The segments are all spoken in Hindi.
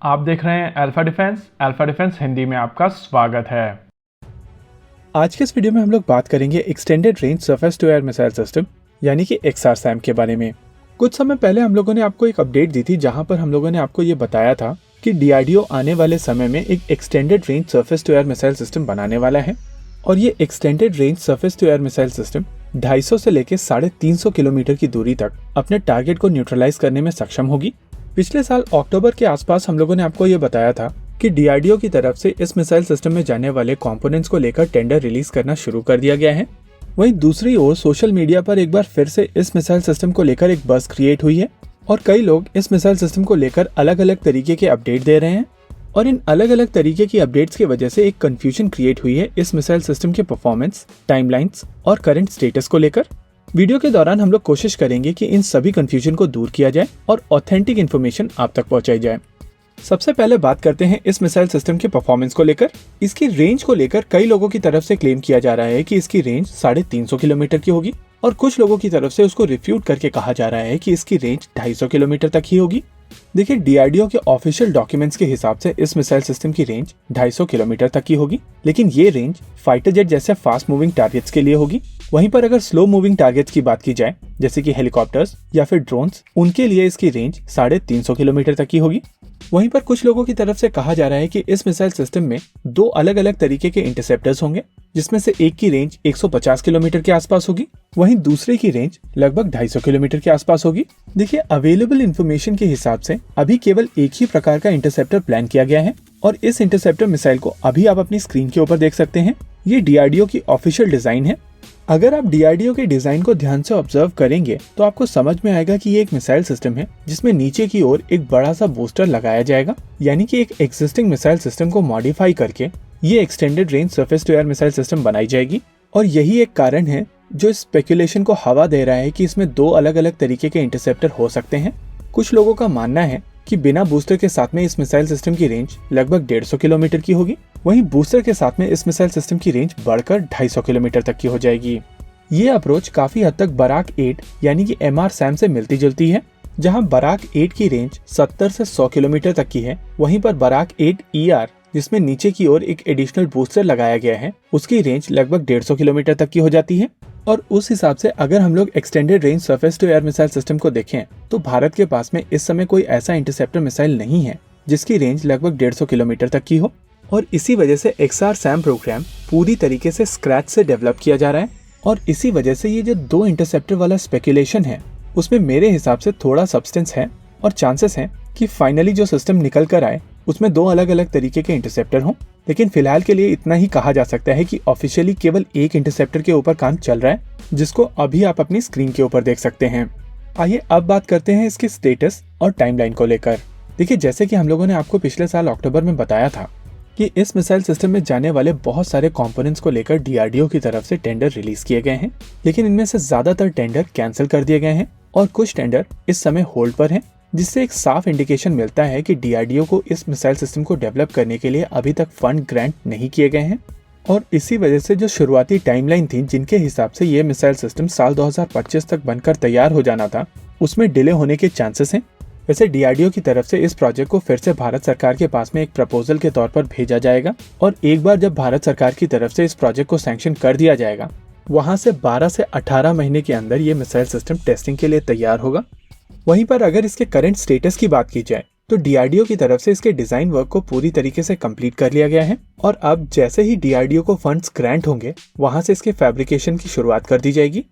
आप देख रहे हैं अल्फा डिफेंस हिंदी में आपका स्वागत है। आज के इस वीडियो में हम लोग बात करेंगे extended range surface to air missile system यानी कि XRSAM के बारे में। कुछ समय पहले हम लोगों ने आपको एक अपडेट दी थी जहां पर हम लोगों ने आपको ये बताया था कि DRDO आने वाले समय में एक extended range surface to air missile system बनाने वाला है और ये extended range surface to air missile system 250 से लेकर 350 किलोमीटर की दूरी तक अपने टारगेट को न्यूट्रलाइज करने में सक्षम होगी। पिछले साल अक्टूबर के आसपास हम लोगों ने आपको ये बताया था कि DRDO की तरफ से इस मिसाइल सिस्टम में जाने वाले कंपोनेंट्स को लेकर टेंडर रिलीज करना शुरू कर दिया गया है। वहीं दूसरी ओर सोशल मीडिया पर एक बार फिर से इस मिसाइल सिस्टम को लेकर एक बज़ क्रिएट हुई है और कई लोग इस मिसाइल सिस्टम को लेकर अलग अलग तरीके के अपडेट दे रहे हैं और इन अलग अलग तरीके की अपडेट्स की वजह से एक कंफ्यूजन क्रिएट हुई है इस मिसाइल सिस्टम के परफॉर्मेंस, टाइमलाइंस और करंट स्टेटस को लेकर। वीडियो के दौरान हम लोग कोशिश करेंगे कि इन सभी कंफ्यूजन को दूर किया जाए और ऑथेंटिक इन्फॉर्मेशन आप तक पहुंचाई जाए। सबसे पहले बात करते हैं इस मिसाइल सिस्टम के परफॉर्मेंस को लेकर। इसकी रेंज को लेकर कई लोगों की तरफ से क्लेम किया जा रहा है कि इसकी रेंज 350 किलोमीटर की होगी और कुछ लोगों की तरफ से उसको रिफ्यूट करके कहा जा रहा है कि इसकी रेंज 250 किलोमीटर तक ही होगी। देखिए, DRDO के ऑफिशियल डॉक्यूमेंट्स के हिसाब से इस मिसाइल सिस्टम की रेंज 250 किलोमीटर तक की होगी, लेकिन ये रेंज फाइटर जेट जैसे फास्ट मूविंग टारगेट्स के लिए होगी। वहीं पर अगर स्लो मूविंग टारगेट्स की बात की जाए जैसे कि हेलीकॉप्टर्स या फिर ड्रोन्स, उनके लिए इसकी रेंज 350 किलोमीटर तक की होगी। वहीं पर कुछ लोगों की तरफ से कहा जा रहा है कि इस मिसाइल सिस्टम में 2 अलग अलग तरीके के इंटरसेप्टर्स होंगे, जिसमें से एक की रेंज 150 किलोमीटर के आसपास होगी, वहीं दूसरे की रेंज लगभग 250 किलोमीटर के आसपास होगी। देखिए, अवेलेबल इन्फॉर्मेशन के हिसाब से अभी केवल एक ही प्रकार का इंटरसेप्टर प्लान किया गया है और इस इंटरसेप्टर मिसाइल को अभी आप अपनी स्क्रीन के ऊपर देख सकते हैं। ये DRDO की ऑफिशियल डिजाइन है। अगर आप DRDO के डिजाइन को ध्यान से ऑब्जर्व करेंगे तो आपको समझ में आएगा कि ये एक मिसाइल सिस्टम है जिसमें नीचे की ओर एक बड़ा सा बूस्टर लगाया जाएगा, यानी कि एक एग्जिस्टिंग मिसाइल सिस्टम को मॉडिफाई करके ये extended range surface to air missile system बनाई जाएगी। और यही एक कारण है जो इस स्पेकुलेशन को हवा दे रहा है कि इसमें 2 अलग अलग तरीके के इंटरसेप्टर हो सकते हैं। कुछ लोगों का मानना है कि बिना बूस्टर के साथ में इस मिसाइल सिस्टम की रेंज लगभग 150 किलोमीटर की होगी, वहीं बूस्टर के साथ में इस मिसाइल सिस्टम की रेंज बढ़कर 250 किलोमीटर तक की हो जाएगी। ये अप्रोच काफी हद तक बराक 8 यानी कि MRSAM से मिलती जुलती है। जहां बराक 8 की रेंज 70 से 100 किलोमीटर तक की है, वहीं पर बराक 8 ER जिसमें नीचे की ओर एक एडिशनल बूस्टर लगाया गया है, उसकी रेंज लगभग 150 किलोमीटर तक की हो जाती है। और उस हिसाब से अगर हम लोग extended range surface to air missile system को देखें तो भारत के पास में इस समय कोई ऐसा इंटरसेप्टर मिसाइल नहीं है जिसकी रेंज लगभग 150 किलोमीटर तक की हो। और इसी वजह से XRSAM प्रोग्राम पूरी तरीके से स्क्रैच से डेवलप किया जा रहा है और इसी वजह से ये जो 2 इंटरसेप्टर वाला स्पेकुलेशन है उसमें मेरे हिसाब से थोड़ा सब्सटेंस है और चांसेस हैं कि फाइनली जो सिस्टम निकल कर आए उसमें 2 अलग अलग तरीके के इंटरसेप्टर हों। लेकिन फिलहाल के लिए इतना ही कहा जा सकता है कि ऑफिशियली केवल एक इंटरसेप्टर के ऊपर काम चल रहा है, जिसको अभी आप अपनी स्क्रीन के ऊपर देख सकते हैं। आइए अब बात करते हैं इसके स्टेटस और टाइमलाइन को लेकर। देखिए, जैसे कि हम लोगों ने आपको पिछले साल अक्टूबर में बताया था कि इस मिसाइल सिस्टम में जाने वाले बहुत सारे कंपोनेंट्स को लेकर DRDO की तरफ से टेंडर रिलीज किए गए हैं, लेकिन इनमें से ज्यादातर टेंडर कैंसिल कर दिए गए हैं और कुछ टेंडर इस समय होल्ड पर हैं, जिससे एक साफ इंडिकेशन मिलता है कि DRDO को इस मिसाइल सिस्टम को डेवलप करने के लिए अभी तक फंड ग्रांट नहीं किए गए हैं। और इसी वजह से जो शुरुआती टाइमलाइन थी जिनके हिसाब से ये मिसाइल सिस्टम साल 2025 तक बनकर तैयार हो जाना था, उसमें डिले होने के चांसेस हैं। वैसे DRDO की तरफ से इस प्रोजेक्ट को फिर से भारत सरकार के पास में एक प्रपोजल के तौर पर भेजा जाएगा और एक बार जब भारत सरकार की तरफ से इस प्रोजेक्ट को सैंक्शन कर दिया जाएगा, वहां से 12 से 18 महीने के अंदर ये मिसाइल सिस्टम टेस्टिंग के लिए तैयार होगा। वहीं पर अगर इसके करंट स्टेटस की बात की जाए तो DRDO की तरफ से इसके डिजाइन वर्क को पूरी तरीके से कंप्लीट कर लिया गया है और अब जैसे ही DRDO को फंड्स ग्रांट होंगे वहां से इसके फैब्रिकेशन की शुरुआत कर दी जाएगी।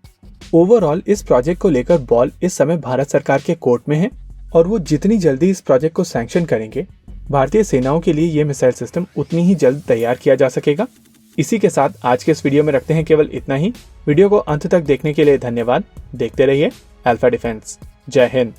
ओवरऑल इस प्रोजेक्ट को लेकर बॉल इस समय भारत सरकार के कोर्ट में है और वो जितनी जल्दी इस प्रोजेक्ट को सैंक्शन करेंगे, भारतीय सेनाओं के लिए ये मिसाइल सिस्टम उतनी ही जल्द तैयार किया जा सकेगा। इसी के साथ आज के इस वीडियो में रखते हैं केवल इतना ही। वीडियो को अंत तक देखने के लिए धन्यवाद। देखते रहिए अल्फा डिफेंस। जय हिंद।